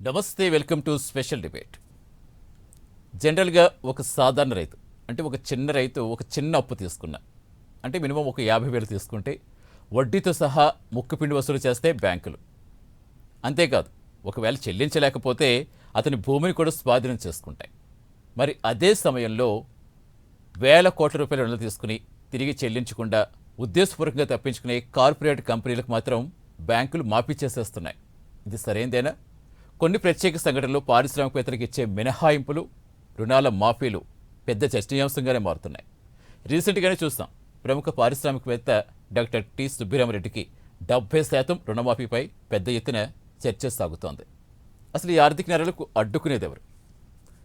నమస్తే, welcome to special debate. జనరల్గా ఒక సాధారణ రైతు అంటే ఒక చిన్న రైతు ఒక చిన్న అప్పు తీసుకున్నా అంటే మినిమం ఒక 50,000 తీసుకుంటే వడ్డీతో సహా ముక్కుపిండి వసూలు చేస్తే బ్యాంకులు. అంతేకాదు, ఒకవేళ చెల్లించలేకపోతే అతని భూమిని కూడా స్వాధీనం చేసుకుంటాయి. మరి అదే సమయంలో వేల కోట్ల రూపాయల రుణాలు తీసుకుని తిరిగి చెల్లించకుండా ఉద్దేశపూర్వకంగా తప్పించుకునే కార్పొరేట్ కంపెనీలకు మాత్రం బ్యాంకులు మాఫీ చేసేస్తున్నాయి. ఇది సరైందేనా? కొన్ని ప్రత్యేక సంఘటనలు పారిశ్రామికవేత్తలకు ఇచ్చే మినహాయింపులు, రుణాల మాఫీలు పెద్ద చర్చనీయాంశంగానే మారుతున్నాయి. రీసెంట్గానే చూస్తాం, ప్రముఖ పారిశ్రామికవేత్త డాక్టర్ టి సుబ్బిరామరెడ్డికి 70% రుణమాఫీపై పెద్ద ఎత్తున చర్చ సాగుతోంది. అసలు ఈ ఆర్థిక నేరాలకు అడ్డుకునేదెవరు?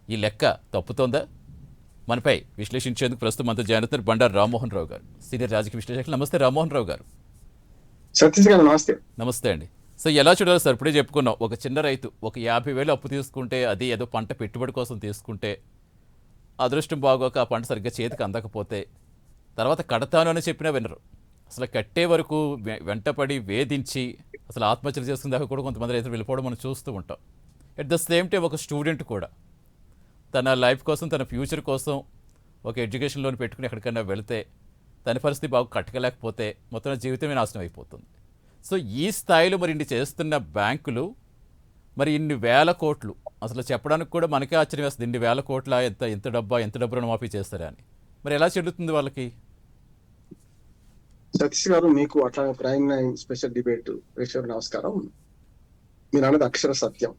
ఈ లెక్క తప్పుతోందా? మనపై విశ్లేషించేందుకు ప్రస్తుతం మనతో జాయిన్ అవుతున్నారు బండారు రామ్మోహన్ రావు గారు, సీనియర్ రాజకీయ విశ్లేషకులు. నమస్తే రామ్మోహన్ రావు గారు. సతీష్ గారు నమస్తే. నమస్తే అండి. సో ఎలా చూడాలి సార్? ఇప్పుడే చెప్పుకున్నాం, ఒక చిన్న రైతు ఒక 50,000 అప్పు తీసుకుంటే, అది ఏదో పంట పెట్టుబడి కోసం తీసుకుంటే, అదృష్టం బాగోక ఆ పంట సరిగ్గా చేతికి అందకపోతే తర్వాత కడతాను అని చెప్పినా వినరు. అసలు కట్టే వరకు వెంటపడి వేధించి అసలు ఆత్మహత్యలు చేసుకునే దాకా కూడా కొంతమంది రైతులు వెళ్ళిపోవడం మనం చూస్తూ ఉంటాం. ఎట్ ద సేమ్ టైం ఒక స్టూడెంట్ కూడా తన లైఫ్ కోసం, తన ఫ్యూచర్ కోసం ఒక ఎడ్యుకేషన్ లోన్ పెట్టుకుని ఎక్కడికైనా వెళితే తన పరిస్థితి బాగా కట్టకలేకపోతే మొత్తం జీవితమే నాశనం అయిపోతుంది. సో ఈ స్థాయిలో మరి ఇన్ని చేస్తున్న బ్యాంకులు మరి ఇన్ని వేల కోట్లు, అసలు చెప్పడానికి కూడా మనకే ఆశ్చర్యం వేస్తుంది. ఇన్ని వేల కోట్ల ఎంత డబ్బు రుణమాఫీ చేస్తారా అని. మరి ఎలా చెల్లుతుంది వాళ్ళకి? సతీష్ గారు, మీకు అట్లా ప్రైమ్ 9 స్పెషల్ డిబేట్ ప్రేక్షకులకు నమస్కారం. మీరు అన్నది అక్షర సత్యం.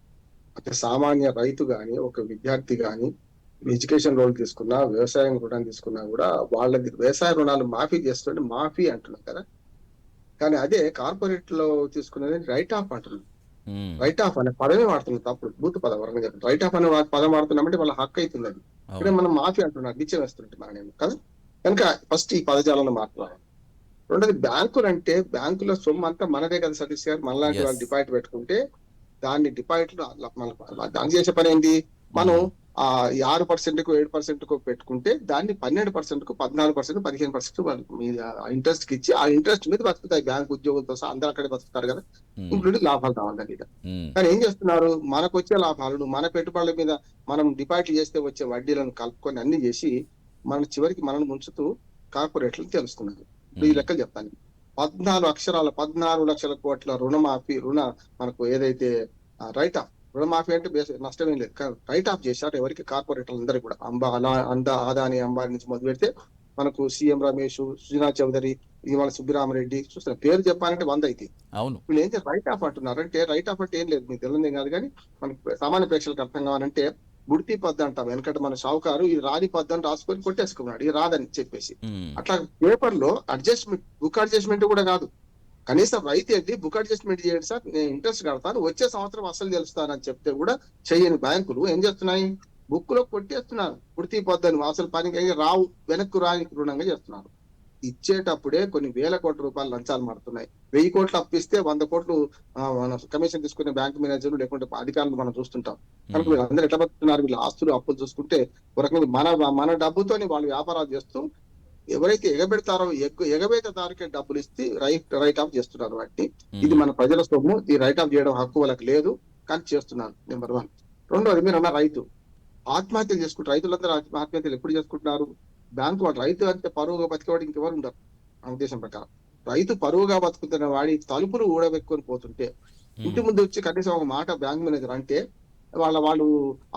అంటే సామాన్య రైతు గాని, ఒక విద్యార్థి గాని ఎడ్యుకేషన్ లోన్ తీసుకున్నా, వ్యవసాయం రుణాలు తీసుకున్నా కూడా వాళ్ళకి వ్యవసాయ రుణాలు మాఫీ చేస్తుంటే మాఫీ అంటున్నారు కదా. కానీ అదే కార్పొరేట్ లో తీసుకునేది రైట్ ఆఫ్ అంటున్నారు. రైట్ ఆఫ్ అనే పదమే వాడుతున్నారు, తప్పుడు భూత పదం వరంగా చెప్పండి. రైట్ ఆఫ్ అనే పదం వాడుతున్నామంటే వాళ్ళ హక్కు అవుతుంది. అది ఇక్కడ మనం మాఫీ అంటున్నారు, నిత్యం వేస్తుంటే మనమేమో కదా. కనుక ఫస్ట్ ఈ పదజాలను మాట్లాడాలి. రెండోది, బ్యాంకులు అంటే బ్యాంకుల సొమ్ము అంతా మనదే కదా సతీష్ గారు. మనలాంటి వాళ్ళు డిపాజిట్ పెట్టుకుంటే దాన్ని డిపాజిట్ దాన్ని చేసే పని ఏంటి? మనం ఆ 6% 7% పెట్టుకుంటే దాన్ని 12% 14% 15% మీద ఇంట్రెస్ట్ కి ఇచ్చి ఆ ఇంట్రెస్ట్ మీద బతుకుతాయి బ్యాంక్ ఉద్యోగులతో సహా. అందరూ అక్కడే బతుకుతారు కదా, ఇంక్లూడింగ్ లాభాలు కావాలి. కానీ ఏం చేస్తున్నారు? మనకు వచ్చే లాభాలను మన పెట్టుబడుల మీద మనం డిపాజిట్ చేస్తే వచ్చే వడ్డీలను కలుపుకొని అన్ని చేసి మన చివరికి మనల్ని ముంచుతూ కార్పొరేట్లు తెలుసుకున్నారు. ఇప్పుడు ఈ లెక్కలు చెప్తాను. 14 లక్షల కోట్ల రుణమాఫీ మనకు ఏదైతే రైట్ ఆఫ్ రుణమాఫీ అంటే నష్టం ఏం లేదు, రైట్ ఆఫ్ చేశారు ఎవరికి? కార్పొరేటర్లు అందరూ కూడా. అదాని అంబానీ నుంచి మొదలు పెడితే మనకు సీఎం రమేష్, సుజనా చౌదరి, ఇవాళ సుబ్బిరామరెడ్డి చూస్తున్న పేరు చెప్పాలంటే 100 అయితే. అవును, వీళ్ళు ఏం చేస్తారు? రైట్ ఆఫ్ అంటున్నారు. అంటే రైట్ ఆఫ్ అంటే ఏం లేదు, మీకు తెలియదు కాదు. కానీ మనకు సామాన్య ప్రేక్షకులకు అర్థం కావాలంటే బుడితి పద్దు అంటాం. ఎందుకంటే మన షావుకారు ఇది రాని పద్దు అని రాసుకొని కొట్టేసుకున్నాడు, ఇది రాదని చెప్పేసి. అట్లా పేపర్ లో అడ్జస్ట్మెంట్, బుక్ అడ్జస్ట్మెంట్ కూడా కాదు. కనీసం రైతు వెళ్ళి బుక్ అడ్జస్ట్మెంట్ చేయండి సార్, నేను ఇంట్రెస్ట్ కడతాను, వచ్చే సంవత్సరం అసలు తెలుస్తానని చెప్తే కూడా చెయ్యని బ్యాంకులు ఏం చేస్తున్నాయి? బుక్ లో కొట్టేస్తున్నారు. పూర్తి పొద్దుని అసలు పనికి రావు, వెనక్కు రాని రుణంగా చేస్తున్నారు. ఇచ్చేటప్పుడే కొన్ని వేల కోట్ల రూపాయలు లంచాలు మారుతున్నాయి. 1000 కోట్లు అప్పిస్తే 100 కోట్లు కమిషన్ తీసుకునే బ్యాంక్ మేనేజర్లు లేకుంటే అధికారులు మనం చూస్తుంటాం. కనుక వీళ్ళందరూ ఎట్లా బతుకుతున్నారు? వీళ్ళ ఆస్తులు అప్పులు చూసుకుంటే ఒక రకంగా మన డబ్బుతోని వాళ్ళు వ్యాపారాలు చేస్తూ ఎవరైతే ఎగబెడతారో ఎగబెడతారికే డబ్బులు ఇస్తే రైట్ ఆఫ్ చేస్తున్నారు. వాటిని ఇది మన ప్రజల సొమ్ము, ఈ రైట్ ఆఫ్ చేయడం హక్కు వాళ్ళకి లేదు, కానీ చేస్తున్నారు. నెంబర్ 1. రెండోది, మీరు అన్న రైతు ఆత్మహత్యలు చేసుకుంటారు. రైతులందరూ ఆత్మహత్యలు ఎప్పుడు చేసుకుంటున్నారు? బ్యాంకు వాడు రైతు అంటే పరువుగా బతికేవాడు ఇంకెవరు ఉండరు నా ఉద్దేశం ప్రకారం. రైతు పరువుగా బతుకుతున్న వాడి తలుపులు ఊడబెట్టుకొని పోతుంటే ఇంటి ముందు వచ్చి కనీసం ఒక మాట బ్యాంక్ మేనేజర్ అంటే వాళ్ళు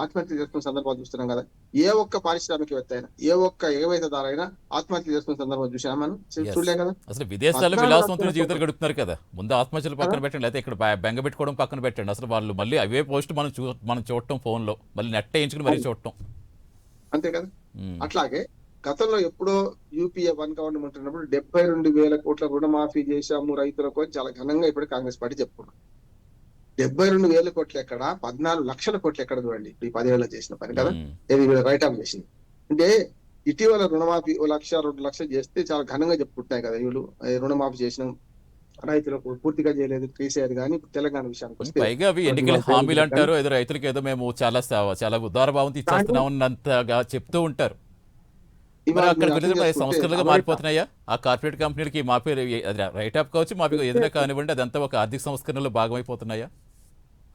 ఆత్మహత్య చేసుకున్న సందర్భాలు చూస్తున్నాం కదా. ఏ ఒక్క పారిశ్రామికవేత్త అయినా, ఏ ఒక్క ఎగవేతదారైనా ఆత్మహత్య చేసుకున్న సందర్భాలు చూసాం మనం, చూడలేం కదా. అసలు విదేశాల్లో విలాసవంతుల జీవితాలు గడుపుతున్నారు కదా. ముందు ఆత్మహత్యలు పక్కన పెట్టండి, అయితే ఇక్కడ బెంగ పెట్టుకోవడం పక్కన పెట్టండి. అసలు వాళ్ళు మళ్ళీ అవే పోస్ట్ మనం చూడటం ఫోన్ లో, మళ్ళీ నెట్ వేయించుకుని మళ్ళీ చూడటం, అంతే కదా. అట్లాగే గతంలో ఎప్పుడో యూపీఏ 1 గవర్నమెంట్ ఉన్నప్పుడు 72,000 కోట్ల రుణమాఫీ చేశాము రైతులకు అని చాలా ఘనంగా ఇప్పుడు కాంగ్రెస్ పార్టీ చెప్పుకున్నాం. 72,000 కోట్లు ఎక్కడ, 14 లక్షల కోట్లు ఎక్కడ చూడండి ఈ 10 ఏళ్ళలో చేసిన పని కదా. ఇది రైట్ ఆఫ్ చేసింది. అంటే ఇటీవల రుణమాఫీ 1 లక్ష 2 లక్షలు చేస్తే చాలా ఘనంగా చెప్పుకుంటున్నాయి కదా వీళ్ళు. రుణమాఫీ చేసిన రైతులకు పూర్తిగా చేయలేదు, తీసేది. కానీ తెలంగాణ విషయానికి వస్తే పైగా అవి ఎన్నికల హామీలు అంటారు, ఏదో రైతులకు ఏదో మేము చాలా ఉదారభావంతో ఇచ్చేస్తున్నాం అన్నంతగా చెప్తూ ఉంటారు. సంస్కరణలుగా మారిపోతున్నాయా ఆ కార్పొరేట్ కంపెనీలకి? మాఫీ రైట్ ఆఫ్ కావచ్చు, మాఫీ ఏదైనా కానివ్వండి, అదంతా ఒక ఆర్థిక సంస్కరణలో భాగమైపోతున్నాయా?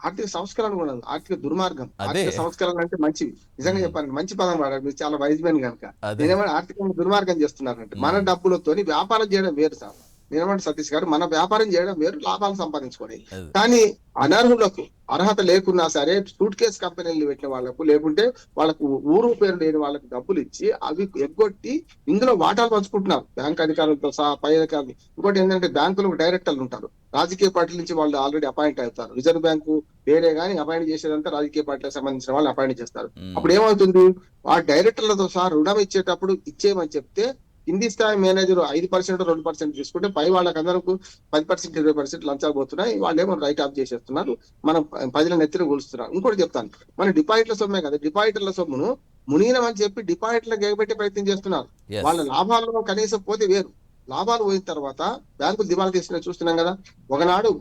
ఆర్థిక సంస్కరణ కూడా ఉంది. ఆర్థిక దుర్మార్గం. అదే. ఆర్థిక సంస్కరణ అంటే మంచివి. నిజంగా చెప్పాలంటే మంచి పదం వాడారు. మీరు చాలా వైజ్ మ్యాన్ గనుక. అదే. నేనేమన్నా ఆర్థికంగా దుర్మార్గం చేస్తున్నారంటే మన డబ్బులతోని వ్యాపారం చేయడం వేరు సార్. నేనేమంటే సతీష్ గారు, మన వ్యాపారం చేయడం వేరు, లాభాలు సంపాదించుకొని. అది. కానీ అనర్హులకు అర్హత లేకున్నా సరే సూట్ కేసు కంపెనీలు పెట్టిన వాళ్ళకు, లేకుంటే వాళ్ళకు ఊరు పేరు లేని వాళ్ళకు డబ్బులు ఇచ్చి అవి ఎగ్గొట్టి ఇందులో వాటాలు పంచుకుంటున్నారు బ్యాంక్ అధికారులతో సహా, పై అధికారులు. ఇంకోటి ఏంటంటే బ్యాంకులకు డైరెక్టర్లు ఉంటారు. రాజకీయ పార్టీల నుంచి వాళ్ళు ఆల్రెడీ అపాయింట్ అవుతారు. రిజర్వ్ బ్యాంకు వేరే గానీ అపాయింట్ చేసేదంతా రాజకీయ పార్టీలకు సంబంధించిన వాళ్ళు అపాయింట్ చేస్తారు. అప్పుడు ఏమవుతుంది, ఆ డైరెక్టర్లతో సహా రుణం ఇచ్చేటప్పుడు ఇచ్చేయమని చెప్తే కింది స్థాయి మేనేజర్ 5% 2% తీసుకుంటే పై వాళ్ళకందరకు 10% 20% లంచాలు పోతున్నాయి. వాళ్ళేమో రైట్ ఆఫ్ చేసేస్తున్నారు. మనం ప్రజల నెత్తిన కూలుస్తున్నారు. ఇంకోటి చెప్తాను, మన డిపాజిట్ల సొమ్మే కదా, డిపాజిటర్ల సొమ్మును మునీనం చెప్పి డిపాజిట్లకు ఎగబెట్టే ప్రయత్నం చేస్తున్నారు. Yes. వాళ్ళ లాభాల్లో కనీసం పోతే వేరు, లాభాలు పోయిన తర్వాత బ్యాంకులు దివాళా తీసిన చూస్తున్నాం కదా. ఒకనాడు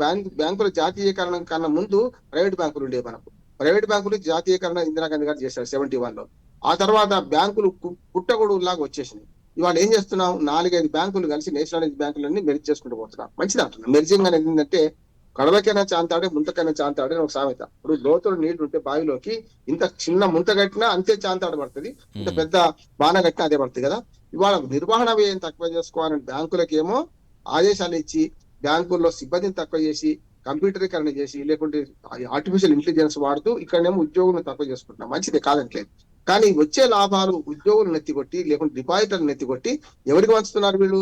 బ్యాంకుల జాతీయకరణ కన్నా ముందు ప్రైవేట్ బ్యాంకులు ఉండేవి. మనకు ప్రైవేట్ బ్యాంకులు జాతీయకరణ ఇందిరాగాంధీ గారు చేశారు 71 లో. ఆ తర్వాత బ్యాంకులు పుట్టగొడుగులాగా వచ్చేసినాయి. ఇవాళ ఏం చేస్తున్నాం, 4-5 బ్యాంకులు కలిసి నేషనలైజ్ బ్యాంకులన్నీ మెర్జ్ చేసుకుంటూ పోతున్నాం. మంచిది అంటున్నాం. మెర్జింగ్ అనేది ఏంటంటే కడవకైనా చాంతాడే ముంతకైనా చాంతాడే అని ఒక సామెత. ఇప్పుడు లోతులు నీళ్లు ఉంటే బావిలోకి ఇంత చిన్న ముంత కట్టినా అంతే చాంతాడు పడుతుంది, ఇంత పెద్ద బాణ కట్టినా అదే పడుతుంది కదా. ఇవాళ నిర్వహణ వ్యయం తక్కువ చేసుకోవాలని బ్యాంకులకి ఏమో ఆదేశాలు ఇచ్చి, బ్యాంకుల్లో సిబ్బందిని తక్కువ చేసి, కంప్యూటరీకరణ చేసి, లేకుంటే ఆర్టిఫిషియల్ ఇంటెలిజెన్స్ వాడుతూ ఇక్కడనేమో ఉద్యోగులను తక్కువ చేసుకుంటున్నాం. మంచిదే కాదంటలేదు. కానీ వచ్చే లాభాలు ఉద్యోగులను నెత్తికొట్టి, లేకుంటే డిపాజిటర్లు నెత్తికొట్టి ఎవరికి పంచుతున్నారు వీళ్ళు?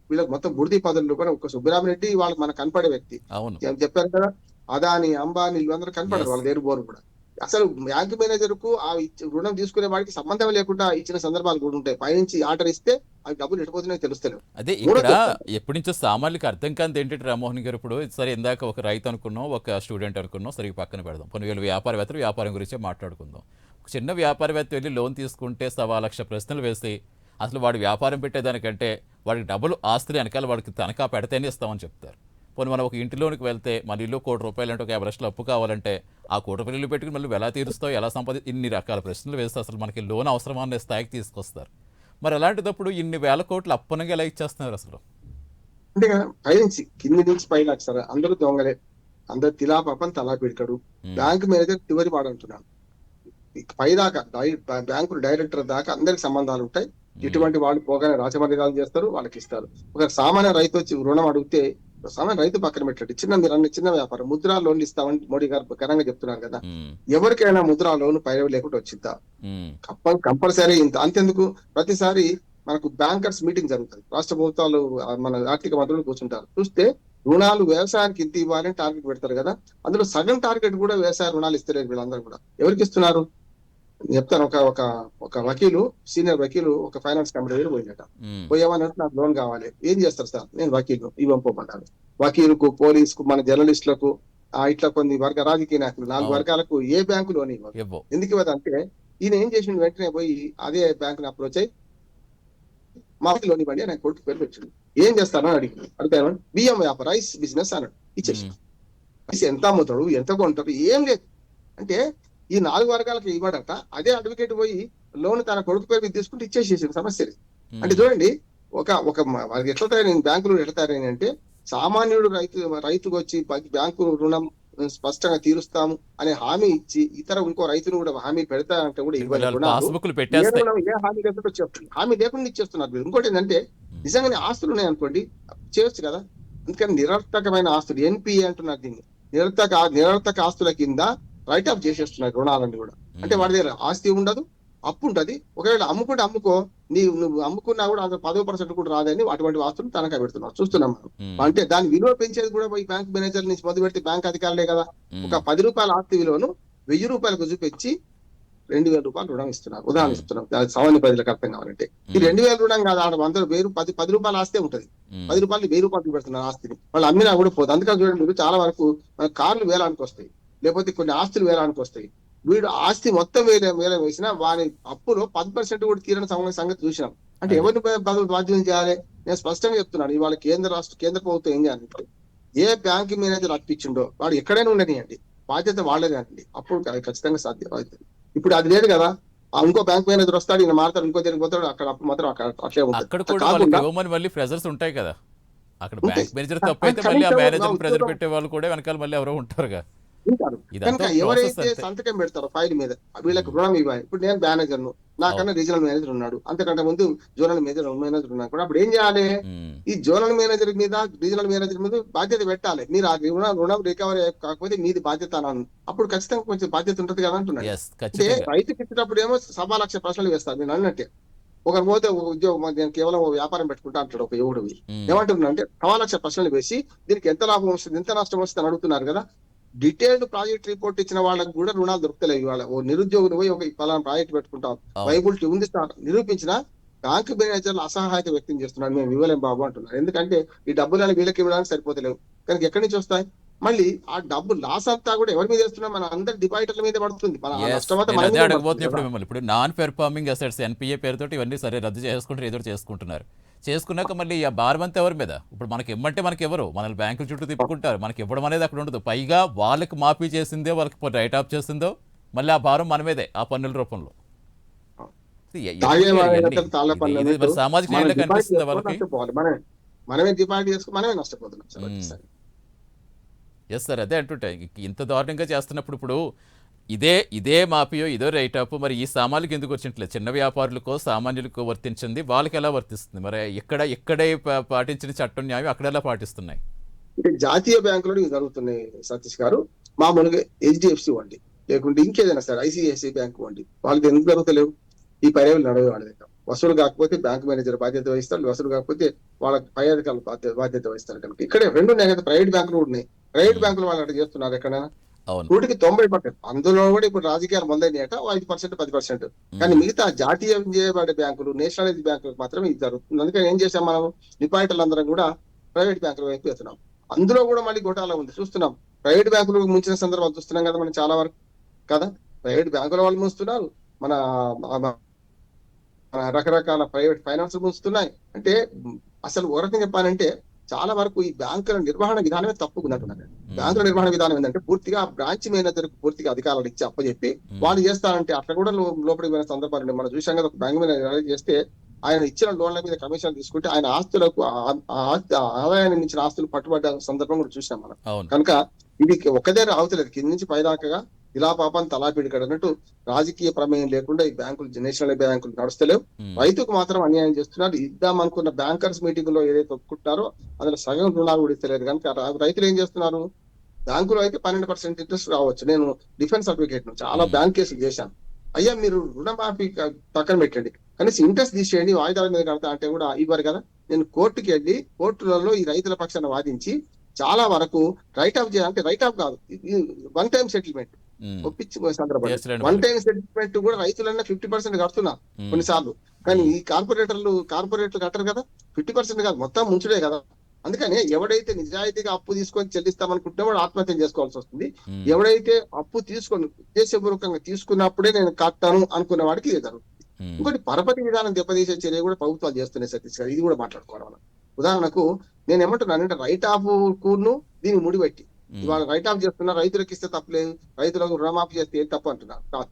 వీళ్ళకి మొత్తం బుడిది పదులు కూడా. ఒక సుబ్బరామరెడ్డి వాళ్ళకి మనకు కనపడే వ్యక్తి. అవును. చెప్పారు కదా, అదాని, అంబానీ వీళ్ళందరూ కనపడరు. వాళ్ళ దగ్గర బోరు కూడా. అసలు బ్యాంకు మేనేజర్ కు ఆ రుణం తీసుకునే వాడికి సంబంధం లేకుండా ఇచ్చిన సందర్భాలు కూడా ఉంటాయి. పైనుంచి ఆర్డర్ ఇస్తే అవి డబ్బులు ఎటుపోతున్నాయో తెలుస్తలేవు. అదే ఇక్కడ ఎప్పటి నుంచో సామాన్యులకు అర్థం కానిది ఏంటంటే రామ్మోహన్ గారు, ఇప్పుడు సరే ఇందాక ఒక రైతు అనుకున్నాం, ఒక స్టూడెంట్ అనుకున్నాం, సరే పక్కన పెడదాం. కొన్ని వేల వ్యాపారవేత్తలు వ్యాపారం గురించే మాట్లాడుకుందాం. ఒక చిన్న వ్యాపారవేత్త వెళ్ళి లోన్ తీసుకుంటే 1,00,000 ప్రశ్నలు వేసి అసలు వాడు వ్యాపారం పెట్టేదానికంటే వాడికి డబ్బులు ఆస్తులు వెనకాల వాడికి తనఖా పెడితేనే ఇస్తామని చెప్తారు. పోనీ మనం ఒక ఇంటిలోనికి వెళ్తే మన ఇల్లు ₹1,00,00,000 అంటే ఒక 50 లక్షలు అప్పు కావాలంటే ఆ ₹1,00,00,000 ఇల్లు పెట్టుకుని మళ్ళీ ఎలా తీరుస్తావు, ఎలా ఇన్ని రకాల ప్రశ్నలు వేస్తే అసలు మనకి లోన్ అవసరమా అనే స్థాయికి తీసుకొస్తారు. మరి అలాంటిదప్పుడు ఇన్ని వేల కోట్లు అప్పనంగా ఎలా ఇచ్చేస్తున్నారు అసలు? అంటే పైనుంచి కింది నుంచి పై దాకా సార్ అందరూ దొంగలే, అందరు తిలా పాపం తలా పెడతాడు. బ్యాంక్ మేనేజర్ చివరి వాడంటున్నాను. పై దాకా బ్యాంకులు డైరెక్టర్ దాకా అందరికి సంబంధాలు ఉంటాయి. ఇటువంటి వాళ్ళు పోగానే రాజమర్యాదలు చేస్తారు, వాళ్ళకి ఇస్తారు. ఒక సామాన్య రైతు వచ్చి రుణం అడిగితే సామాన్య రైతు పక్కన పెట్టండి, మీరు అన్న చిన్న వ్యాపారం ముద్రా లోన్లు ఇస్తామని మోడీ గారు ఘనంగా చెప్తున్నారు కదా. ఎవరికైనా ముద్రా లోన్ పైరవి లేకుండా వచ్చిందా? కంపల్సరీ ఇంత. అంతెందుకు, ప్రతిసారి మనకు బ్యాంకర్స్ మీటింగ్ జరుగుతుంది. రాష్ట్ర ప్రభుత్వాలు మన ఆర్థిక మంత్రులు కూర్చుంటారు. చూస్తే రుణాలు వ్యవసాయానికి ఇంత ఇవ్వాలని టార్గెట్ పెడతారు కదా. అందులో సగం టార్గెట్ కూడా వ్యవసాయ రుణాలు ఇస్తలేరు వీళ్ళందరూ కూడా. ఎవరికి ఇస్తున్నారు చెప్తాను. ఒక వకీలు, సీనియర్ వకీలు ఒక ఫైనాన్స్ కంపెనీ దగ్గర పోయినట. పోయామన్నట్టు నాకు లోన్ కావాలి. ఏం చేస్తారు సార్? నేను వకీలు, ఇవ్వమంటాను. వకీలుకు, పోలీసుకు, మన జర్నలిస్టులకు, ఇట్లా కొన్ని రాజకీయ నాయకులు 4 వర్గాలకు ఏ బ్యాంకు లోన్ ఇవ్వదు. ఎందుకు ఇవ్వదంటే ఈయన ఏం చేసిండు, వెంటనే పోయి అదే బ్యాంకుని అప్రోచ్ అయ్యి మా లోన్ ఇవ్వండి అని కొడుకు పేరు పెట్టిండు. ఏం చేస్తారని అడుగుతాను. బియ్యం వ్యాపారం, రైస్ బిజినెస్ అన్నాడు. ఇచ్చేసి రైస్ ఎంత అమ్ముతాడు, ఎంత కొంటాడు, ఏం లేదు. అంటే ఈ 4 వర్గాలకు ఇవ్వడట. అదే అడ్వకేట్ పోయి లోన్ తన కొడుకు పేరు తీసుకుంటే ఇచ్చేసేసిన సమస్య. అంటే చూడండి, వాళ్ళకి ఎట్లా తయారైంది, బ్యాంకులు ఎట్లా తయారైంది అంటే సామాన్యుడు రైతుకు వచ్చి బ్యాంకు రుణం స్పష్టంగా తీరుస్తాము అనే హామీ ఇచ్చి ఇంకో రైతును కూడా హామీ పెడతారంటే కూడా ఏ హామీ లేకుండా చెప్తుంది. హామీ లేకుండా ఇచ్చేస్తున్నారు. ఇంకోటి ఏంటంటే నిజంగానే ఆస్తులు ఉన్నాయి అనుకోండి, చేయొచ్చు కదా. అందుకని నిరర్థకమైన ఆస్తులు, ఎన్పిఏ అంటున్నారు దీన్ని, నిరర్థక ఆస్తుల కింద రైట్ ఆఫ్ చేసేస్తున్నారు రుణాలన్నీ కూడా. అంటే వాడి దగ్గర ఆస్తి ఉండదు, అప్పు ఉంటది. ఒకవేళ అమ్ముకుంటే నువ్వు అమ్ముకున్నా కూడా అంత 10% కూడా రాదని అటువంటి ఆస్తులు తనఖా పెడుతున్నారు. చూస్తున్నాం మనం. అంటే దాని విలువ పెంచేది కూడా ఈ బ్యాంక్ మేనేజర్ నుంచి మొదలు పెడితే బ్యాంక్ అధికారులే కదా. ఒక ₹10 ఆస్తి విలువను ₹1,000 చూపించి ₹2,000 రుణం ఇస్తున్నారు. ఉదాహరణ ఇస్తున్నాం, సామాన్య ప్రజలకు అర్థం కావాలంటే. ఈ 2,000 రుణం కాదు, ఆడ ₹10 ఆస్తే ఉంటది. ₹10 ₹1,000 పెడుతున్నారు ఆస్తిని. వాళ్ళు అమ్మినా కూడా పోతుంది. అందుకని చూడండి, మీరు చాలా వరకు కార్లు వేలానికి వస్తాయి, లేకపోతే కొన్ని ఆస్తులు వేలానికి వస్తాయి. వీడు ఆస్తి మొత్తం వేలం వేసినా వాని అప్పులో 10% కూడా తీరని సంగతి చూసినాం. అంటే ఎవరిని బాధ్యత చేయాలి? నేను స్పష్టంగా చెప్తున్నాను. ఇవాళ కేంద్ర ప్రభుత్వం ఏం చేయాలంటే, ఏ బ్యాంక్ మేనేజర్ అప్పించిండో వాడు ఎక్కడైనా ఉండనియండి, బాధ్యత వాళ్ళదే అండి. అప్పుడు ఖచ్చితంగా సాధ్యం అవుతుంది. ఇప్పుడు అది లేదు కదా. ఇంకో బ్యాంక్ మేనేజర్ వస్తాడు, ఈయన మారుతాడు, ఇంకో దగ్గరికి పోతాడు, అక్కడ అప్పుడు మాత్రం అట్లే ఉంటుంది. మళ్ళీ ప్రెజర్స్ ఉంటాయి కదా. అక్కడ బ్యాంక్ మేనేజర్ తప్పైతే మళ్ళీ ఆ మేనేజర్ ప్రెజర్ పెట్టే వాళ్ళు కూడా వెనకాల మళ్ళీ ఎవరో ఉంటారుగా. ఉంటారు. ఇదంతా కనుక ఒక ప్రాసెస్ ఎవరైతే అంతే. సంతకం పెడతారో ఫైల్ మీద వీళ్ళకి ఉమ్, రుణం ఇవ్వాలి. ఇప్పుడు నేను మేనేజర్‌ను. అవును. నాకన్నా రీజనల్ మేనేజర్ ఉన్నాడు. అంతకంటే ముందు జోనల్ మేనేజర్ ఉన్నాడు కూడా. అప్పుడు ఏం చేయాలి? ఉమ్, ఈ జోనల్ మేనేజర్ మీద, రీజనల్ మేనేజర్ మీద బాధ్యత పెట్టాలి. మీరు ఆ రుణం రికవరీ కాకపోతే మీది బాధ్యత అని. అప్పుడు ఖచ్చితంగా కొంచెం బాధ్యత ఉంటది కదా అంటున్నాను. ఎస్, అంటే ఖచ్చితంగా. రైతుకి ఇచ్చేటప్పుడు ఏమో సవా లక్ష ప్రశ్నలు వేస్తారు. నేను అన్నట్టే. ఒకరు పోతే ఒక ఉద్యోగం నేను కేవలం ఓ వ్యాపారం పెట్టుకుంటా అంటాడు ఒక యువకుడు. ఉమ్, ఏమంటున్నానంటే సవా లక్ష ప్రశ్నలు వేసి దీనికి ఎంత లాభం వస్తుంది, ఎంత నష్టం వస్తుంది అని అడుగుతున్నారు కదా. డీటెయిల్డ్ ప్రాజెక్ట్ రిపోర్ట్ ఇచ్చిన వాళ్ళకి కూడా రుణాలు దొరుకుతలేవు ఇవాళ. ఓ నిరుద్యోగులు పోయి ఒక పలానా ప్రాజెక్ట్ పెట్టుకుంటాం, అవును. వైబిలిటీ ఉంది సార్ నిరూపించిన బ్యాంకు మేనేజర్లు అసహాయత వ్యక్తం చేస్తున్నారు. మేము ఇవ్వలేం బాబు అంటున్నారు. ఎందుకంటే ఈ డబ్బులని వీళ్ళకి ఇవ్వడానికి సరిపోతలేవు. కనుక ఎక్కడి నుంచి వస్తాయి? మళ్ళీ ఆ డబ్బు లాస్ అంతా కూడా ఎవరి మీద వేస్తున్నాం? మన అందరి డిపాజిటర్ల మీద పడుతుంది. మన ఆ ఎస్, నష్టం అంతా నేను మన అదే మీద పడుతుంది అడగబోతున్నా కదా. ఇప్పుడు మిమ్మల్ని. ఇప్పుడు నాన్ పెర్ఫార్మింగ్ అసెట్స్ ఎన్పిఏ పేరుతోటి ఇవన్నీ సరే రద్దు చేసుకుంటారు, ఏదో ఒకటి చేసుకుంటున్నారు. చేసుకున్నాక మళ్ళీ ఆ భారం అంతా ఎవరి మీద? ఇప్పుడు మనకి ఇమ్మంటే మనకి ఎవరు? మనల్ని బ్యాంకుల చుట్టూ తిప్పుకుంటారు, మనకి ఇవ్వడం అనేది అక్కడ ఉండదు. పైగా వాళ్ళకి మాఫీ చేసిందో, వాళ్ళకి రైట్ ఆఫ్ చేసిందో, మళ్ళీ ఆ భారం మన మీదే ఆ పన్నుల రూపంలో. తాగే ఎందుకు ఇవన్నీ? వాళ్ళందరూ తాళ్ళ ఇది పనులు ఇది అన్నట్టు మరి సామాజిక మనం న్యాయంలో డిపాజిట్ కనిపిస్తుందా చేసుకొని వాళ్ళకి? నష్టపోవాలి. మనమే డిపాజిట్ చేసుకుని మనమే నష్టపోతున్నాం సార్ ఉమ్. ప్రతిసారి. ఎస్ సార్, అదే అంటుంటే ఇంత దారుణంగా చేస్తున్నప్పుడు ఇప్పుడు ఇదే మాఫియో ఇదో రైట్ ఆఫ్ మరి ఈ సామాన్యులకు ఎందుకు వచ్చినట్లేదు? చిన్న వ్యాపారులకో సామాన్యులకో వర్తించింది వాళ్ళకి ఎలా వర్తిస్తుంది? మరి ఎక్కడే పాటించిన చట్టం న్యాయం అక్కడ ఎలా పాటిస్తున్నాయి? అంటే జాతీయ బ్యాంకులో ఇవి జరుగుతున్నాయి సతీష్ గారు. మామూలుగా హెచ్డిఎఫ్సి వండి లేకుంటే ఇంకేదైనా సరే ఐసిఐసిఐ బ్యాంక్ వండి వాళ్ళకి ఎందుకు జరుగుతలేవు? ఈ పర్యాలు నడవే వాళ్ళ దగ్గర. వసూలు కాకపోతే బ్యాంక్ మేనేజర్ బాధ్యత వహిస్తాడు, వసూలు కాకపోతే వాళ్ళ పై అధికారులు బాధ్యత వహిస్తారు. కనుక ఇక్కడే రెండు ఉన్నాయి కదా. ప్రైవేట్ బ్యాంకులు కూడా ఉన్నాయి. ప్రైవేట్ ఉమ్, బ్యాంకులు వాళ్ళు అట్లా చేస్తున్నారు ఎక్కడైనా? అవును. నూటికి 90%. అందులో కూడా ఇప్పుడు రాజకీయాలు మొదలైనట 5% 10%. కానీ ఉమ్, మిగతా జాతీయం చేయబడే బ్యాంకులు, నేషనలైజ్ బ్యాంకులకు మాత్రం ఇది జరుగుతుంది. అందుకని ఏం చేశాం మనం? డిపాజిటర్లు అందరం కూడా ప్రైవేట్ బ్యాంకుల వైపు వెళ్తున్నాం. అందులో కూడా మళ్ళీ గోటాలా ఉంది చూస్తున్నాం. ప్రైవేట్ బ్యాంకులు ముంచిన సందర్భాలు చూస్తున్నాం కదా మనం చాలా వరకు కదా. ప్రైవేట్ బ్యాంకుల వాళ్ళు ముంచుతున్నారు. మన మన రకరకాల ప్రైవేట్ ఫైనాన్స్ ముంచుతున్నాయి. అంటే అసలు ఒక రకంగా చెప్పాలంటే చాలా వరకు ఈ బ్యాంకుల నిర్వహణ విధానమే తప్పుకుందంటున్నారు. ఉమ్, బ్యాంకుల నిర్వహణ విధానం ఏంటంటే పూర్తిగా బ్రాంచ్ మేనేజర్ పూర్తిగా అధికారాలు ఇచ్చి అప్పచెప్పి ఉమ్, వాళ్ళు చేస్తారంటే అట్లా కూడా లోపలికి పోయిన సందర్భాలు ఉన్నాయి. మనం చూసాం కదా. ఒక బ్యాంక్ మేనేజర్ చేస్తే ఆయన ఇచ్చిన లోన్ల మీద కమిషన్ తీసుకుంటే ఆయన ఆస్తులకు ఆదాయాన్ని మించిన ఆస్తులు పట్టుబడ్డ సందర్భం కూడా చూసాం మనం. అవును. కనుక ఇది ఒకదే అవుతలేదు. కింద నుంచి పైదాకా ఇలా పాపం తలా పిడికడు అన్నట్టు రాజకీయ ప్రమేయం లేకుండా ఈ బ్యాంకులు నేషనల్ బ్యాంకులు నడుస్తలేవు. ఉమ్, రైతుకు మాత్రం అన్యాయం చేస్తున్నారు. ఇద్దాం అనుకున్న బ్యాంకర్స్ మీటింగ్ లో ఏదైతే ఒప్పుకుంటారో అందులో సగం రుణాలు కూడా ఇస్తలేదు. కనుక రైతులు ఏం చేస్తున్నారు? బ్యాంకులో అయితే 12% ఇంట్రెస్ట్ రావచ్చు. నేను డిఫెన్స్ అడ్వకేట్ చాలా ఉమ్, బ్యాంక్ కేసులు చేశాను. అయ్యా మీరు రుణమాఫీ పక్కన పెట్టండి, కనీసం ఇంట్రెస్ట్ తీసేయండి, వాయిదాల మీద కడతా అంటే కూడా ఇవ్వరు కదా. నేను కోర్టుకి వెళ్ళి కోర్టులలో ఈ రైతుల పక్షాన వాదించి చాలా వరకు రైట్ ఆఫ్ చేయాలంటే రైట్ ఆఫ్ కాదు, వన్ టైం సెటిల్మెంట్ ఉమ్. ఒప్పించి సందర్భం. తీర్చలేని వన్ వాళ్ళకి. టైం సెటిల్మెంట్ కూడా రైతులన్నా 50% కడుతున్నారు ఉమ్, కొన్నిసార్లు. కానీ ఉమ్, ఈ కార్పొరేటర్లు కట్టరు కదా. 50% కాదు, మొత్తం ముంచుడే కదా. అందుకని ఎవడైతే నిజాయితీగా అప్పు తీసుకొని చెల్లిస్తామనుకుంటే వాడు ఆత్మహత్య చేసుకోవాల్సి వస్తుంది. ఉమ్, ఎవడైతే అప్పు తీసుకొని ఉద్దేశపూర్వకంగా తీసుకున్నప్పుడే నేను కట్టాను అనుకున్న వాడికి ఇది జరుగుతుంది. ఉమ్, ఇంకోటి పరపతి విధానం దెబ్బతీసే చర్య కూడా ప్రభుత్వాలు చేస్తున్నాయి సతీష్ గారు. ఇది కూడా మాట్లాడుకోవాలి మనం. ఉదాహరణకు నేను ఏమంటున్నానంటే రైట్ ఆఫ్ కూర్ను దీనికి ముడిపెట్టి ఉమ్. ఇవాళ రైట్ ఆఫ్ చేస్తున్నా, రైతులకు ఇస్తే తప్పలేదు, రైతులకు రుణమాఫీ చేస్తే ఏం తప్పు అంటున్నారు. కాదు,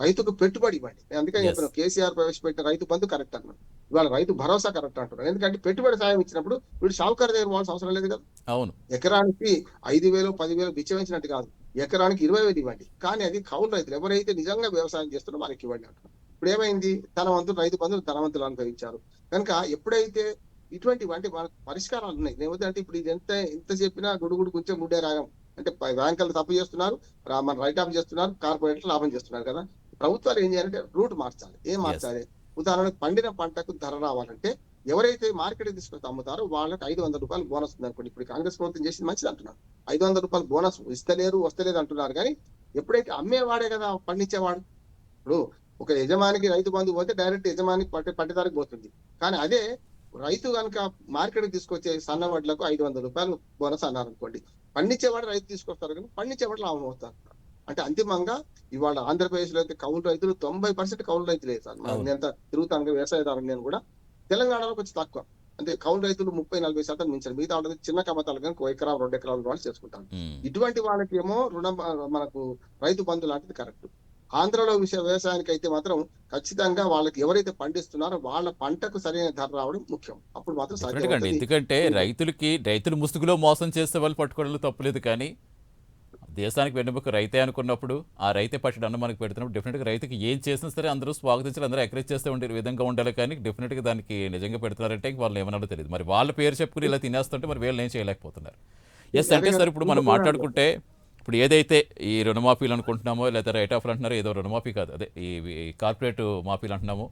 రైతుకు పెట్టుబడి ఇవ్వండి. నేను అందుకని ఎస్. చెప్పిన కేసీఆర్ ప్రవేశపెట్టిన రైతు బంధు కరెక్ట్ అన్నాడు. ఇవాళ రైతు భరోసా కరెక్ట్ అంటున్నారు. ఎందుకంటే పెట్టుబడి సాయం ఇచ్చినప్పుడు వీడు షావుకారు దగ్గర పోవాల్సిన అవసరం లేదు కదా. అవును. ఎకరానికి 5,000 10,000 బిచ్చమించినట్టు కాదు, ఎకరానికి 20,000 ఇవ్వండి. కానీ అది కౌలు రైతులు ఎవరైతే నిజంగా వ్యవసాయం చేస్తున్నారో వారికి ఇవ్వండి అంటున్నారు. ఇప్పుడు ఏమైంది? ధనవంతులు రైతు బంధువులు ధనవంతులు అనుభవించారు. కనుక ఎప్పుడైతే ఇటువంటివి అంటే మనకు పరిష్కారాలు ఉన్నాయి. లేకపోతే అంటే ఇప్పుడు ఇది ఎంత చెప్పినా గుడుగుడు కొంచెం గుడ్డే రాయం అంటే బ్యాంకులు తప్పు చేస్తున్నారు, మన రైట్ ఆఫ్ చేస్తున్నారు, కార్పొరేట్లు లాభం చేస్తున్నారు కదా. ప్రభుత్వాలు ఏం చేయాలంటే రూట్ మార్చాలి. ఏం ఎస్. మార్చాలి? ఉదాహరణకు పండిన పంటకు ధర రావాలంటే ఎవరైతే మార్కెట్ తీసుకొచ్చి అమ్ముతారో వాళ్ళకి 500 రూపాయలు బోనస్ ఉంది అనుకోండి. ఇప్పుడు కాంగ్రెస్ ప్రభుత్వం చేసింది మంచిది అంటున్నారు. 500 రూపాయలు బోనస్ వస్తలేదు అంటున్నారు. కానీ ఎప్పుడైతే అమ్మేవాడే కదా పండించేవాడు. ఇప్పుడు ఒక యజమానికి రైతు బంధు పోతే డైరెక్ట్ యజమానికి పట్టేదారికి పోతుంది. కానీ అదే రైతు కనుక మార్కెట్ తీసుకొచ్చే సన్న వడ్లకు 500 రూపాయలు బోనస్ అన్నారు అనుకోండి. పండించేవాడు రైతు తీసుకొస్తారు కానీ పండించేవాడు లాభం అవుతారు. అంటే అంతిమంగా ఇవాళ ఆంధ్రప్రదేశ్ లో అయితే కౌలు రైతులు 90% కౌలు రైతులు వేస్తారు. నేను ఎంత తిరుగుతాను వ్యవసాయదారులు నేను కూడా. తెలంగాణలో కొంచెం తక్కువ. అంటే కౌలు రైతులు 30-40% మించారు. మిగతా వాళ్ళకి చిన్న కమతాలు కానీ 1 ఎకరా 2 ఎకరాలు వాళ్ళు చేసుకుంటారు. ఉమ్, ఇటువంటి వాళ్ళకి ఏమో రుణం మనకు రైతు బంధు లాంటిది కరెక్ట్. ఆంధ్రలో వ్యవసాయానికి అయితే మాత్రం ఖచ్చితంగా వాళ్ళకి ఎవరైతే పండిస్తున్నారో వాళ్ళ పంటకు సరైన ధర రావడం ముఖ్యం. అప్పుడు మాత్రం డెఫినెట్గా అండి. సాధ్యమవుతుంది. ఎందుకంటే రైతుల ముసుగులో మోసం చేసే వాళ్ళు పట్టుకోవడంలో తప్పులేదు. కానీ దేశానికి వెన్నెముక రైతే అనుకున్నప్పుడు ఆ రైతే పట్టడి అన్నం మనకు పెడుతున్నప్పుడు డెఫినెట్గా రైతుకి ఏం చేసినా సరే అందరూ స్వాగతించాలి, అందరూ ఎంకరేజ్ చేస్తూ ఉండే విధంగా ఉండాలి. కానీ డెఫినెట్గా దానికి నిజంగా పెడుతున్నారంటే ఇంక వాళ్ళు ఏమన్నారో తెలియదు. మరి వాళ్ళ పేరు చెప్పుకుని ఇలా తినేస్తుంటే మరి వీళ్ళు ఏం చేయలేకపోతున్నారు. ఎస్ అంటే అదే సార్ ఇప్పుడు మనం ఇంకొక మాట్లాడుకుంటే ఇప్పుడు ఏదైతే ఈ రుణమాఫీలు అనుకుంటున్నామో లేదా రైట్ ఆఫ్లు అంటున్నారో, ఏదో రుణమాఫీ కాదు అదే ఈ కార్పొరేట్ మాఫీలు అంటున్నాము